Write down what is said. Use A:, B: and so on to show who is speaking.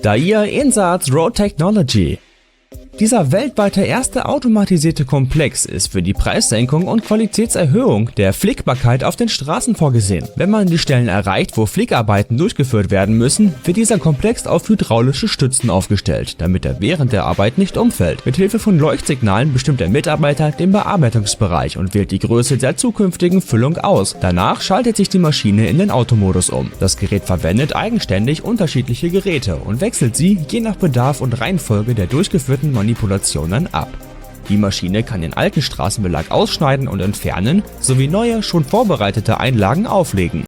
A: DAIA Insats Road Technology. Dieser weltweite erste automatisierte Komplex ist für die Preissenkung und Qualitätserhöhung der Flickbarkeit auf den Straßen vorgesehen. Wenn man die Stellen erreicht, wo Flickarbeiten durchgeführt werden müssen, wird dieser Komplex auf hydraulische Stützen aufgestellt, damit er während der Arbeit nicht umfällt. Mit Hilfe von Leuchtsignalen bestimmt der Mitarbeiter den Bearbeitungsbereich und wählt die Größe der zukünftigen Füllung aus. Danach schaltet sich die Maschine in den Automodus um. Das Gerät verwendet eigenständig unterschiedliche Geräte und wechselt sie je nach Bedarf und Reihenfolge der durchgeführten Manipulationen ab. Die Maschine kann den alten Straßenbelag ausschneiden und entfernen, sowie neue, schon vorbereitete Einlagen auflegen.